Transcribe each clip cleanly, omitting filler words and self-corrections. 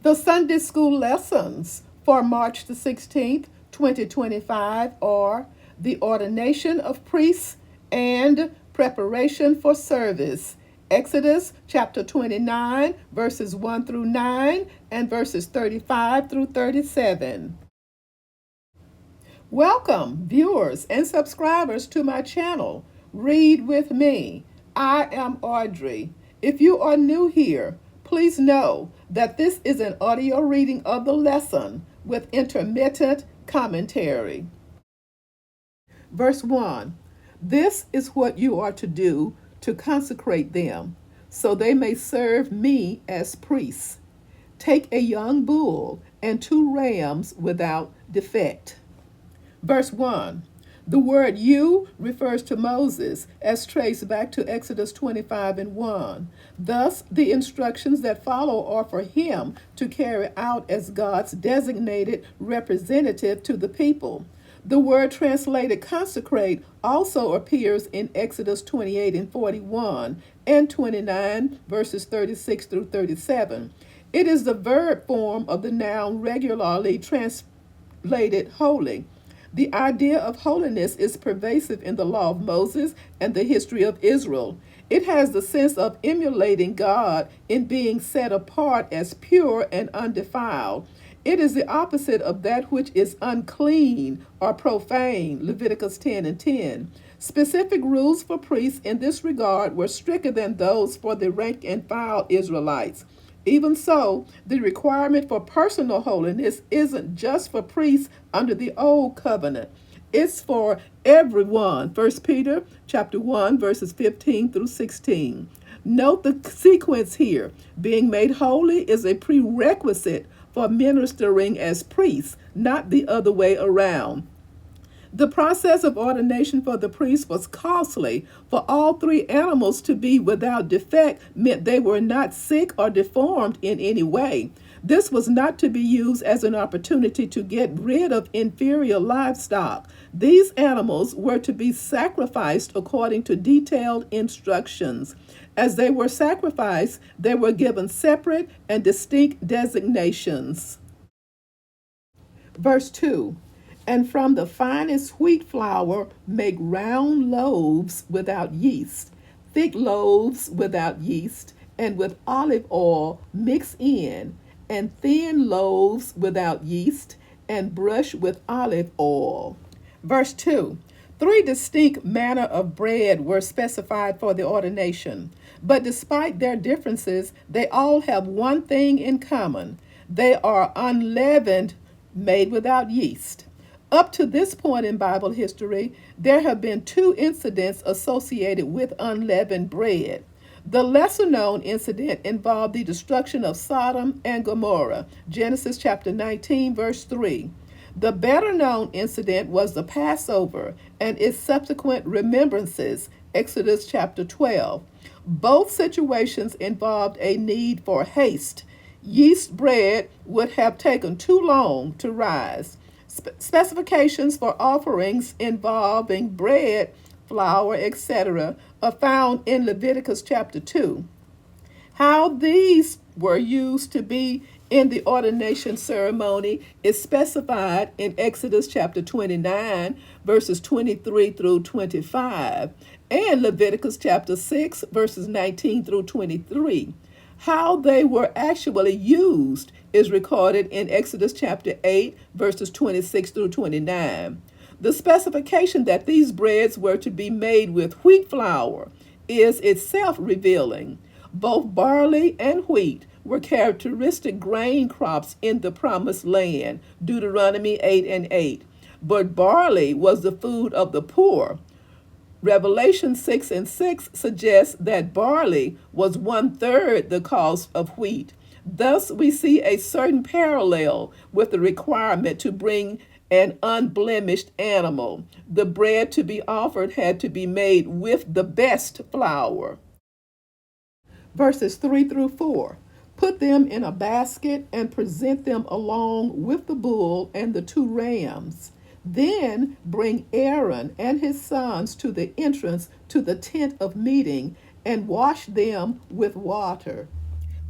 The Sunday school lessons for March the 16th, 2025 are the ordination of priests and preparation for service. Exodus chapter 29, verses 1 through 9, and verses 35 through 37. Welcome, viewers and subscribers, to my channel, Read With Me. I am Audrey. If you are new here, please know that this is an audio reading of the lesson with intermittent commentary. Verse 1. This is what you are to do to consecrate them, so they may serve me as priests. Take a young bull and 2 rams without defect. Verse 1. The word you refers to Moses, as traced back to Exodus 25 and 1. Thus, the instructions that follow are for him to carry out as God's designated representative to the people. The word translated consecrate also appears in Exodus 28 and 41 and 29, verses 36 through 37. It is the verb form of the noun regularly translated holy. The idea of holiness is pervasive in the law of Moses and the history of Israel. It has the sense of emulating God in being set apart as pure and undefiled. It is the opposite of that which is unclean or profane, Leviticus 10 and 10. Specific rules for priests in this regard were stricter than those for the rank and file Israelites. Even so, the requirement for personal holiness isn't just for priests under the old covenant. It's for everyone. 1 Peter chapter 1, verses 15 through 16. Note the sequence here. Being made holy is a prerequisite for ministering as priests, not the other way around. The process of ordination for the priest was costly. For all 3 animals to be without defect meant they were not sick or deformed in any way. This was not to be used as an opportunity to get rid of inferior livestock. These animals were to be sacrificed according to detailed instructions. As they were sacrificed, they were given separate and distinct designations. Verse 2. And from the finest wheat flour make round loaves without yeast, thick loaves without yeast, and with olive oil mix in, and thin loaves without yeast, and brush with olive oil. Verse 2. 3 distinct manner of bread were specified for the ordination, but despite their differences, they all have one thing in common. They are unleavened, made without yeast. Up to this point in Bible history, there have been 2 incidents associated with unleavened bread. The lesser-known incident involved the destruction of Sodom and Gomorrah, Genesis chapter 19, verse 3. The better-known incident was the Passover and its subsequent remembrances, Exodus chapter 12. Both situations involved a need for haste. Yeast bread would have taken too long to rise. Specifications for offerings involving bread, flour, etc. are found in Leviticus chapter 2. How these were used to be in the ordination ceremony is specified in Exodus chapter 29, verses 23 through 25, and Leviticus chapter 6, verses 19 through 23. How they were actually used is recorded in Exodus chapter 8, verses 26 through 29. The specification that these breads were to be made with wheat flour is itself revealing. Both barley and wheat were characteristic grain crops in the promised land, Deuteronomy 8 and 8. But barley was the food of the poor. Revelation 6 and 6 suggests that barley was 1/3 the cost of wheat. Thus, we see a certain parallel with the requirement to bring an unblemished animal. The bread to be offered had to be made with the best flour. Verses 3 through 4. Put them in a basket and present them along with the bull and the 2 rams. Then bring Aaron and his sons to the entrance to the tent of meeting and wash them with water.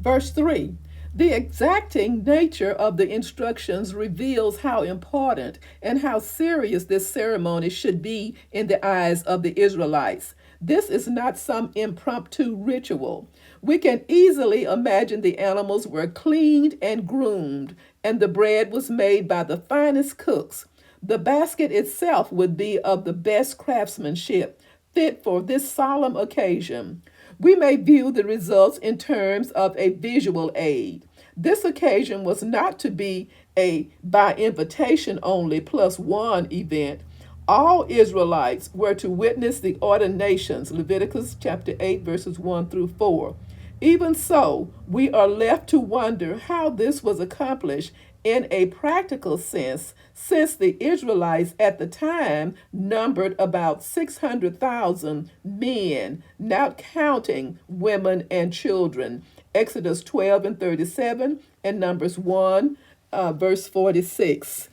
Verse 3. The exacting nature of the instructions reveals how important and how serious this ceremony should be in the eyes of the Israelites. This is not some impromptu ritual. We can easily imagine the animals were cleaned and groomed, and the bread was made by the finest cooks. The basket itself would be of the best craftsmanship, fit for this solemn occasion. We may view the results in terms of a visual aid. This occasion was not to be a by invitation only plus one event. All Israelites were to witness the ordinations, Leviticus chapter 8, verses 1 through 4. Even so, we are left to wonder how this was accomplished in a practical sense, since the Israelites at the time numbered about 600,000 men, not counting women and children. Exodus 12 and 37 and Numbers 1, verse 46.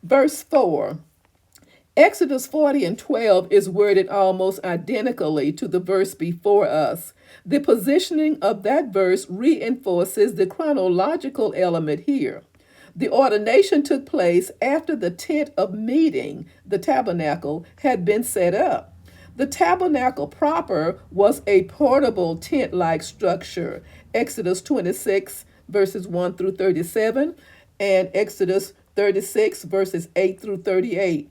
Verse 4. Exodus 40 and 12 is worded almost identically to the verse before us. The positioning of that verse reinforces the chronological element here. The ordination took place after the tent of meeting, the tabernacle, had been set up. The tabernacle proper was a portable tent like structure. Exodus 26, verses 1 through 37, and Exodus 36, verses 8 through 38.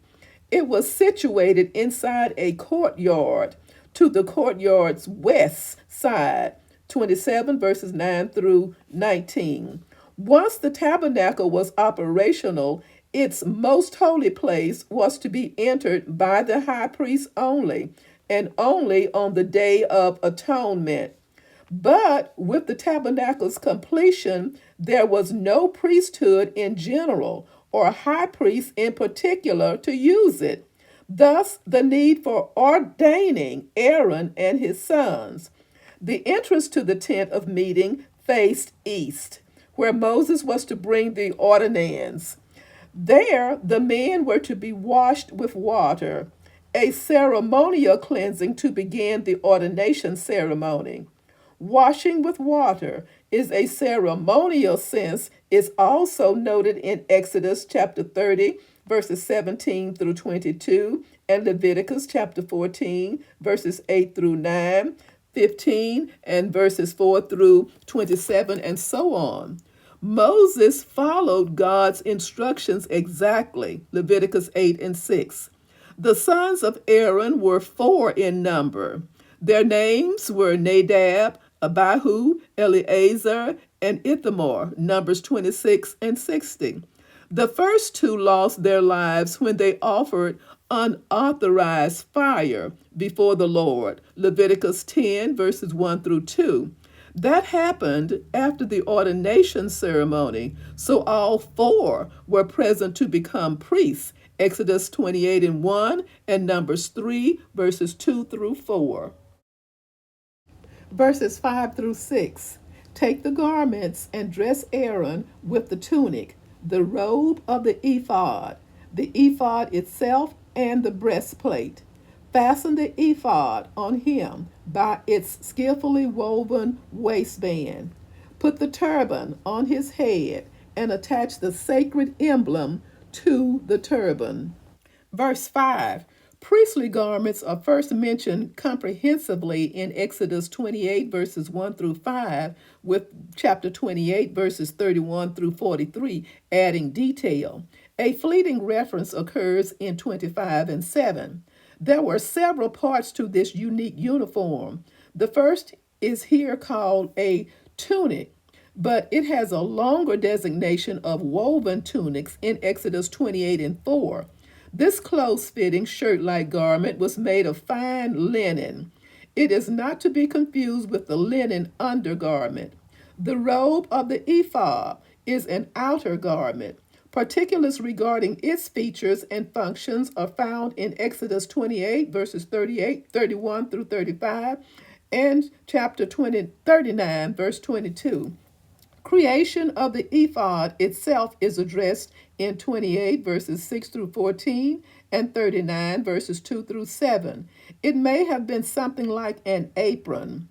It was situated inside a courtyard to the courtyard's west side, 27 verses 9 through 19. Once the tabernacle was operational, its most holy place was to be entered by the high priest only, and only on the Day of Atonement. But with the tabernacle's completion, there was no priesthood in general or a high priest in particular to use it. Thus, the need for ordaining Aaron and his sons. The entrance to the tent of meeting faced east, where Moses was to bring the ordinands. There, the men were to be washed with water, a ceremonial cleansing to begin the ordination ceremony. Washing with water is a ceremonial sense is also noted in Exodus chapter 30 verses 17 through 22 and Leviticus chapter 14 verses 8 through 9, 15 and verses 4 through 27 and so on. Moses followed God's instructions exactly, Leviticus 8 and 6. The sons of Aaron were 4 in number. Their names were Nadab, Abihu, Eleazar, and Ithamar, Numbers 26 and 60. The first two lost their lives when they offered unauthorized fire before the Lord, Leviticus 10, verses 1 through 2. That happened after the ordination ceremony, so all 4 were present to become priests, Exodus 28 and 1 and Numbers 3, verses 2 through 4. Verses 5 through 6. Take the garments and dress Aaron with the tunic, the robe of the the ephod itself, and the breastplate. Fasten the ephod on him by its skillfully woven waistband. Put the turban on his head and attach the sacred emblem to the turban. Verse 5. Priestly garments are first mentioned comprehensively in Exodus 28, verses 1 through 5, with chapter 28, verses 31 through 43, adding detail. A fleeting reference occurs in 25 and 7. There were several parts to this unique uniform. The first is here called a tunic, but it has a longer designation of woven tunics in Exodus 28 and 4. This close-fitting shirt-like garment was made of fine linen. It is not to be confused with the linen undergarment. The robe of the ephod is an outer garment. Particulars regarding its features and functions are found in Exodus 28, verses 31 through 35, and chapter 39, verse 22. Creation of the ephod itself is addressed in 28 verses 6 through 14 and 39 verses 2 through 7. It may have been something like an apron.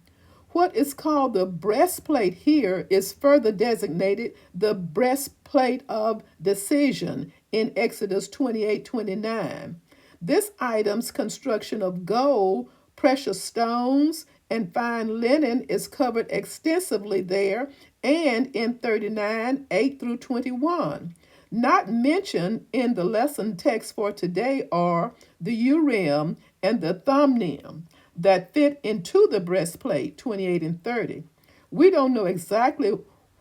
What is called the breastplate here is further designated the breastplate of decision in Exodus 28:29. This item's construction of gold, precious stones, and fine linen is covered extensively there and in 39:8 through 21. Not mentioned in the lesson text for today are the Urim and the Thummim that fit into the breastplate, 28 and 30. We don't know exactly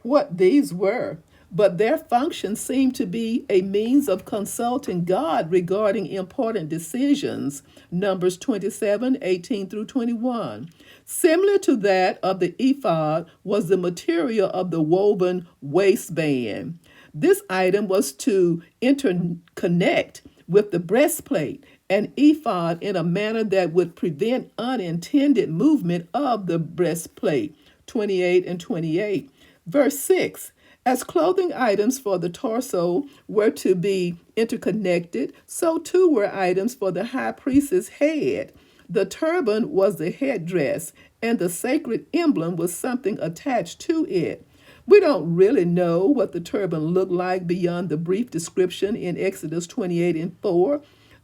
what these were, but their function seemed to be a means of consulting God regarding important decisions, Numbers 27:18 through 21. Similar to that of the ephod was the material of the woven waistband. This item was to interconnect with the breastplate and ephod in a manner that would prevent unintended movement of the breastplate, 28 and 28. Verse 6. As clothing items for the torso were to be interconnected, so too were items for the high priest's head. The turban was the headdress, and the sacred emblem was something attached to it. We don't really know what the turban looked like beyond the brief description in Exodus 28 and 4.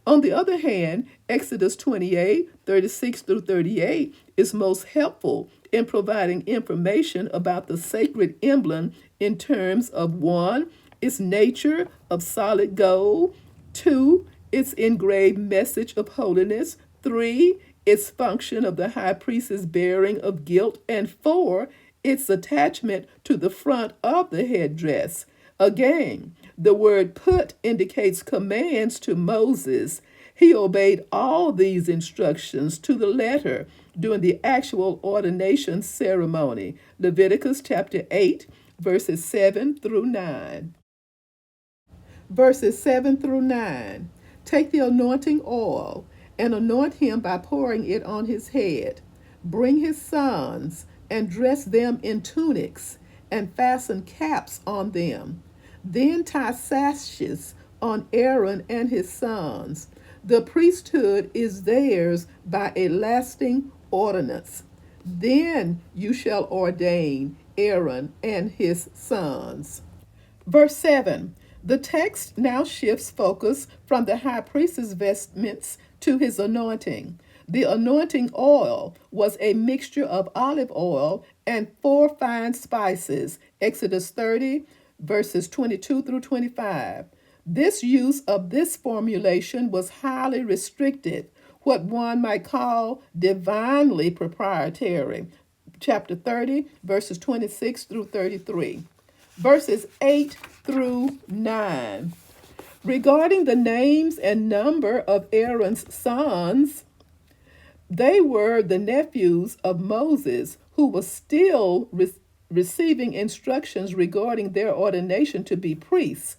On the other hand, Exodus 28:36 through 38 is most helpful in providing information about the sacred emblem in terms of 1, its nature of solid gold, 2, its engraved message of holiness, 3, its function of the high priest's bearing of guilt, and 4, its attachment to the front of the headdress. Again, the word put indicates commands to Moses. He obeyed all these instructions to the letter during the actual ordination ceremony. Leviticus chapter 8, verses 7 through 9. Verses 7 through 9. Take the anointing oil and anoint him by pouring it on his head. Bring his sons and dress them in tunics and fasten caps on them. Then tie sashes on Aaron and his sons. The priesthood is theirs by a lasting ordinance. Then you shall ordain Aaron and his sons. Verse 7. The text now shifts focus from the high priest's vestments to his anointing. The anointing oil was a mixture of olive oil and 4 fine spices, Exodus 30, verses 22 through 25. This use of this formulation was highly restricted, what one might call divinely proprietary. Chapter 30, verses 26 through 33. Verses 8 through 9. Regarding the names and number of Aaron's sons, they were the nephews of Moses, who was still receiving instructions regarding their ordination to be priests.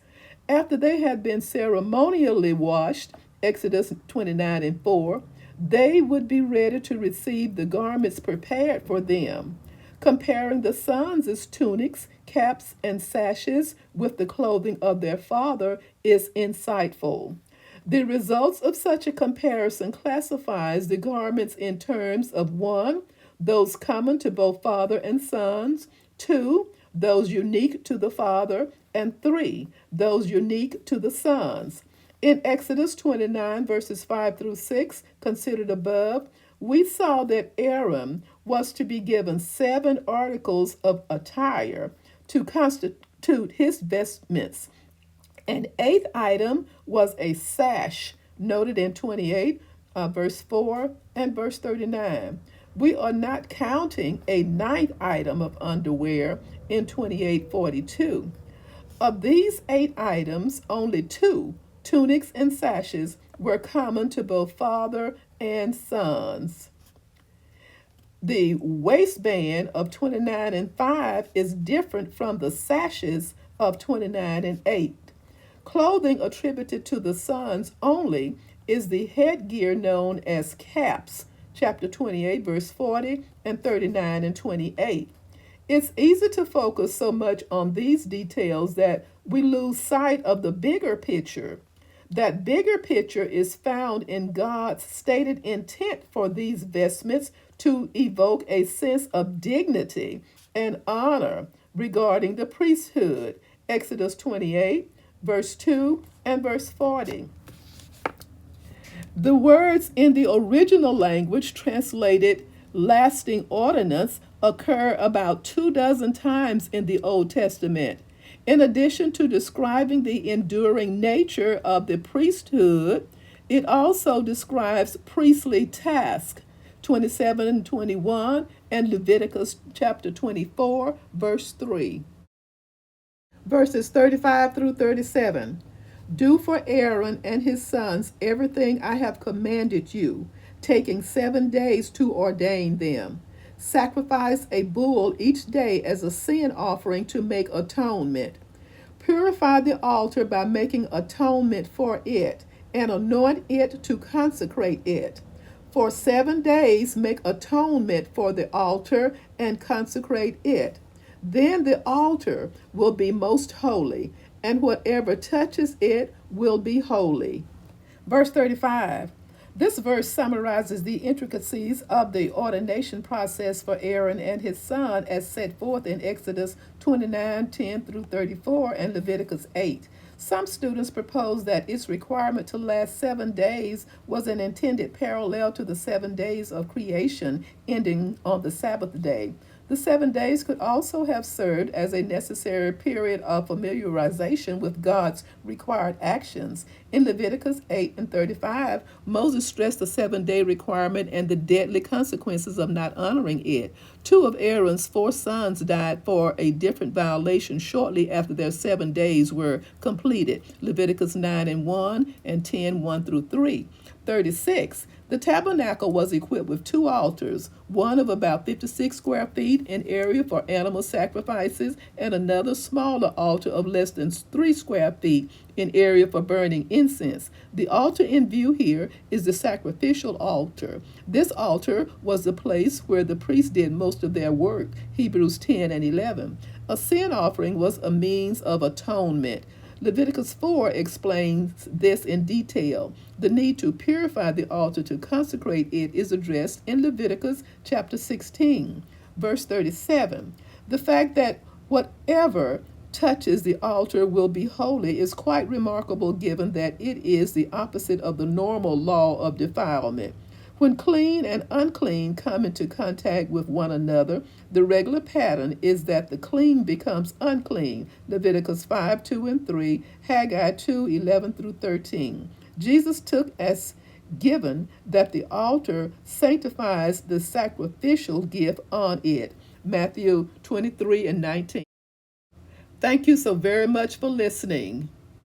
After they had been ceremonially washed, Exodus 29 and 4, they would be ready to receive the garments prepared for them. Comparing the sons' tunics, caps, and sashes with the clothing of their father is insightful. The results of such a comparison classifies the garments in terms of 1, those common to both father and sons, 2, those unique to the father, and 3, those unique to the sons. In Exodus 29, verses 5 through 6, considered above, we saw that Aaron was to be given 7 articles of attire to constitute his vestments. An 8th item was a sash, noted in 28, verse 4 and verse 39. We are not counting a 9th item of underwear in 28:42. Of these 8 items, only 2, tunics and sashes, were common to both father and sons. The waistband of 29 and 5 is different from the sashes of 29 and 8. Clothing attributed to the sons only is the headgear known as caps, chapter 28, verse 40 and 39 and 28. It's easy to focus so much on these details that we lose sight of the bigger picture. That bigger picture is found in God's stated intent for these vestments to evoke a sense of dignity and honor regarding the priesthood. Exodus 28, verse 2 and verse 40. The words in the original language translated lasting ordinance occur about 24 times in the Old Testament. In addition to describing the enduring nature of the priesthood, it also describes priestly tasks, 27 and 21, and Leviticus chapter 24, verse 3. Verses 35 through 37. Do for Aaron and his sons everything I have commanded you, taking 7 days to ordain them. Sacrifice a bull each day as a sin offering to make atonement. Purify the altar by making atonement for it, and anoint it to consecrate it. For 7 days make atonement for the altar and consecrate it. Then the altar will be most holy, and whatever touches it will be holy. Verse 35. This verse summarizes the intricacies of the ordination process for Aaron and his son as set forth in Exodus 29:10 through 34 and Leviticus 8. Some students propose that its requirement to last 7 days was an intended parallel to the 7 days of creation ending on the Sabbath day. The 7 days could also have served as a necessary period of familiarization with God's required actions. In Leviticus 8 and 35, Moses stressed the 7 day requirement and the deadly consequences of not honoring it. Two of Aaron's 4 sons died for a different violation shortly after their 7 days were completed. Leviticus 9 and 1 and 10, 1 through 3. 36. The tabernacle was equipped with 2 altars, one of about 56 square feet in area for animal sacrifices, and another smaller altar of less than 3 square feet in area for burning incense. The altar in view here is the sacrificial altar. This altar was the place where the priests did most of their work, Hebrews 10 and 11. A sin offering was a means of atonement. Leviticus 4 explains this in detail. The need to purify the altar to consecrate it is addressed in Leviticus chapter 16, verse 37. The fact that whatever touches the altar will be holy is quite remarkable given that it is the opposite of the normal law of defilement. When clean and unclean come into contact with one another, the regular pattern is that the clean becomes unclean. Leviticus 5, 2 and 3, Haggai 2, 11 through 13. Jesus took as given that the altar sanctifies the sacrificial gift on it. Matthew 23 and 19. Thank you so very much for listening.